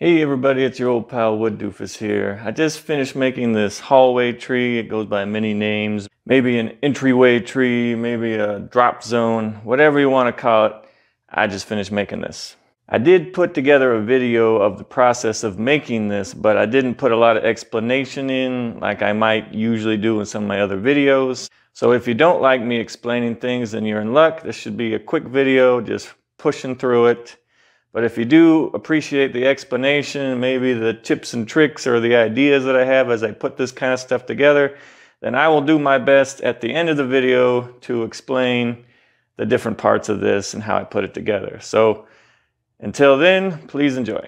Hey everybody, it's your old pal Wood Doofus here. I just finished making this hallway tree. It goes by many names. Maybe an entryway tree, maybe a drop zone, whatever you want to call it. I just finished making this. I did put together a video of the process of making this, but I didn't put a lot of explanation in like I might usually do in some of my other videos. So if you don't like me explaining things, then you're in luck. This should be a quick video, just pushing through it. But if you do appreciate the explanation, maybe the tips and tricks or the ideas that I have as I put this kind of stuff together, then I will do my best at the end of the video to explain the different parts of this and how I put it together. So until then, please enjoy.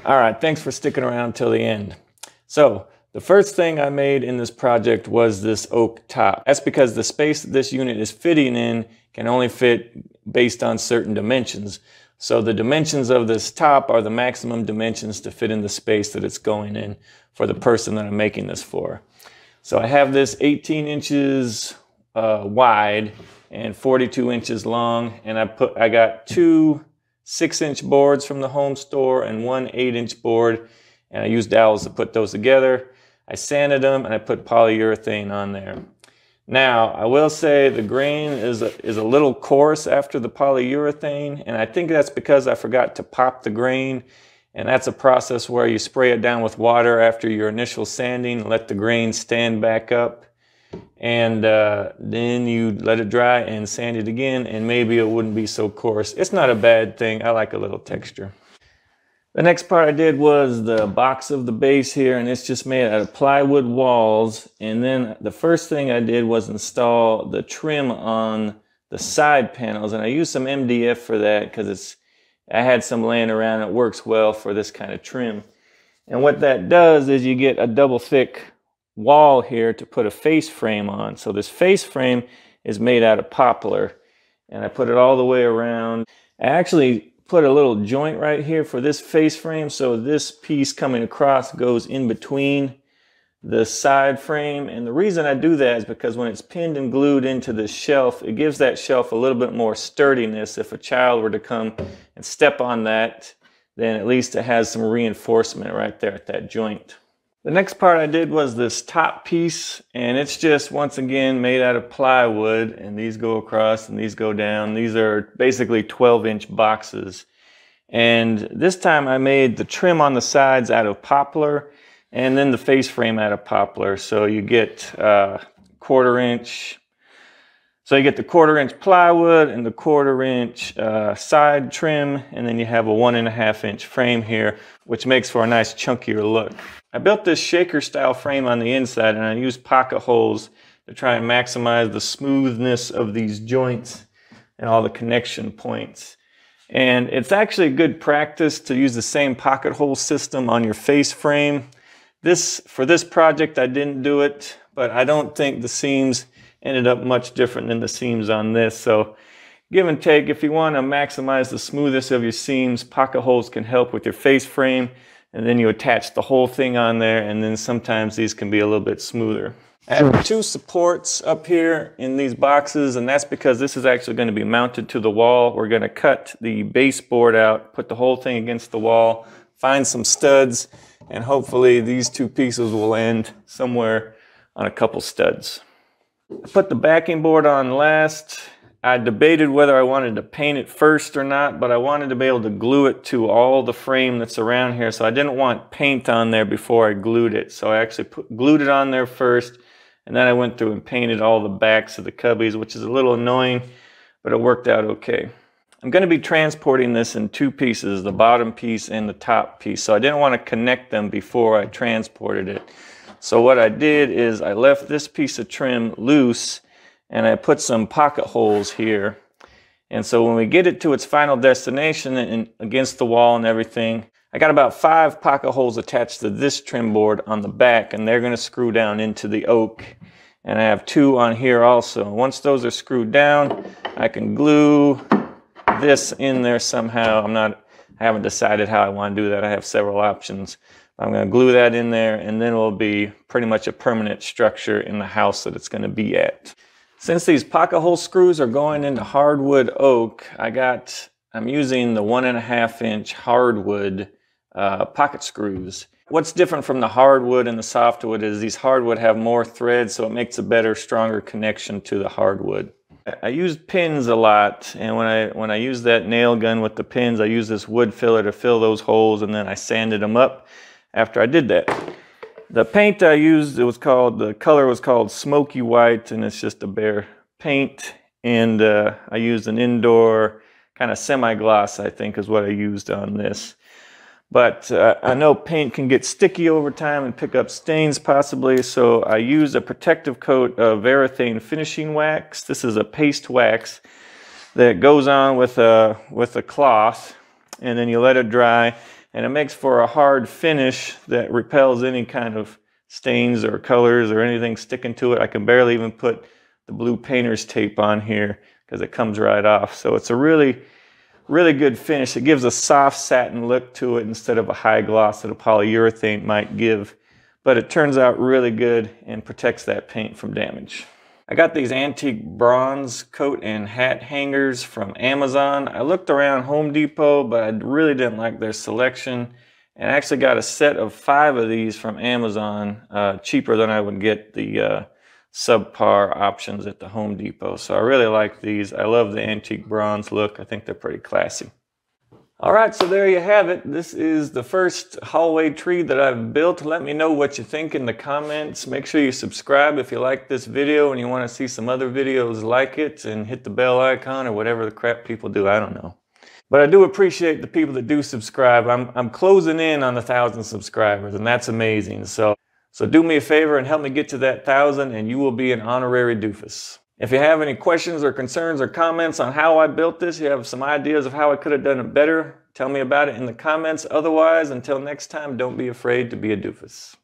All right, thanks for sticking around till the end. So the first thing I made in this project was this oak top. That's because the space that this unit is fitting in can only fit based on certain dimensions. So the dimensions of this top are the maximum dimensions to fit in the space that it's going in for the person that I'm making this for. So I have this 18 inches wide and 42 inches long, and I got two 6-inch boards from the home store and one 8-inch board, and I used dowels to put those together. I sanded them and I put polyurethane on there. Now, I will say the grain is a little coarse after the polyurethane, and I think that's because I forgot to pop the grain, and that's a process where you spray it down with water after your initial sanding, let the grain stand back up, and then you let it dry and sand it again, and maybe it wouldn't be so coarse. It's not a bad thing. I like a little texture. The next part I did was the box of the base here, and it's just made out of plywood walls. And then the first thing I did was install the trim on the side panels, and I used some MDF for that because I had some laying around. It works well for this kind of trim. And what that does is you get a double thick wall here to put a face frame on. So this face frame is made out of poplar, and I put it all the way around. I actually put a little joint right here for this face frame, so this piece coming across goes in between the side frame. And the reason I do that is because when it's pinned and glued into the shelf, it gives that shelf a little bit more sturdiness. If a child were to come and step on that, then at least it has some reinforcement right there at that joint. The next part I did was this top piece, and it's just once again made out of plywood, and these go across and these go down. These are basically 12-inch boxes. And this time I made the trim on the sides out of poplar and then the face frame out of poplar. So you get 1/4 inch. So you get the 1/4 inch plywood and the 1/4 inch side trim, and then you have a 1.5 inch frame here, which makes for a nice chunkier look. I built this shaker style frame on the inside, and I used pocket holes to try and maximize the smoothness of these joints and all the connection points. And it's actually good practice to use the same pocket hole system on your face frame. For this project I didn't do it, but I don't think the seams ended up much different than the seams on this. So give and take, if you want to maximize the smoothness of your seams, pocket holes can help with your face frame, and then you attach the whole thing on there, and then sometimes these can be a little bit smoother. I have two supports up here in these boxes, and that's because this is actually going to be mounted to the wall. We're going to cut the baseboard out, put the whole thing against the wall, find some studs, and hopefully these two pieces will end somewhere on a couple studs. I put the backing board on last. I debated whether I wanted to paint it first or not, but I wanted to be able to glue it to all the frame that's around here, so I didn't want paint on there before I glued it. So I actually glued it on there first, and then I went through and painted all the backs of the cubbies, which is a little annoying, but it worked out okay. I'm going to be transporting this in two pieces, the bottom piece and the top piece, so I didn't want to connect them before I transported it. So what I did is I left this piece of trim loose, and I put some pocket holes here. And so when we get it to its final destination and against the wall and everything, I got about 5 pocket holes attached to this trim board on the back, and they're going to screw down into the oak. And I have 2 on here also. Once those are screwed down, I can glue this in there somehow. I haven't decided how I want to do that. I have several options. I'm going to glue that in there, and then it will be pretty much a permanent structure in the house that it's going to be at. Since these pocket hole screws are going into hardwood oak, I'm using the 1.5 inch hardwood pocket screws. What's different from the hardwood and the softwood is these hardwood have more threads, so it makes a better, stronger connection to the hardwood. I used pins a lot, and when I used that nail gun with the pins, I used this wood filler to fill those holes, and then I sanded them up after I did that. The paint I used, the color was called Smoky White, and it's just a bare paint. And I used an indoor kind of semi-gloss, I think is what I used on this. But I know paint can get sticky over time and pick up stains possibly, so I used a protective coat of Varathane finishing wax. This is a paste wax that goes on with a cloth, and then you let it dry. and it makes for a hard finish that repels any kind of stains or colors or anything sticking to it. I can barely even put the blue painter's tape on here because it comes right off. So it's a really good finish. It gives a soft satin look to it instead of a high gloss that a polyurethane might give. But it turns out really good and protects that paint from damage. I got these antique bronze coat and hat hangers from Amazon. I looked around Home Depot, but I really didn't like their selection. And I actually got a set of 5 of these from Amazon, cheaper than I would get the subpar options at the Home Depot. So I really like these. I love the antique bronze look. I think they're pretty classy. All right, so there you have it. This is the first hallway tree that I've built. Let me know what you think in the comments. Make sure you subscribe if you like this video and you want to see some other videos like it, and hit the bell icon or whatever the crap people do. I don't know. But I do appreciate the people that do subscribe. I'm closing in on 1,000 subscribers, and that's amazing. So do me a favor and help me get to that 1,000, and you will be an honorary doofus. If you have any questions or concerns or comments on how I built this, you have some ideas of how I could have done it better, tell me about it in the comments. Otherwise, until next time, don't be afraid to be a doofus.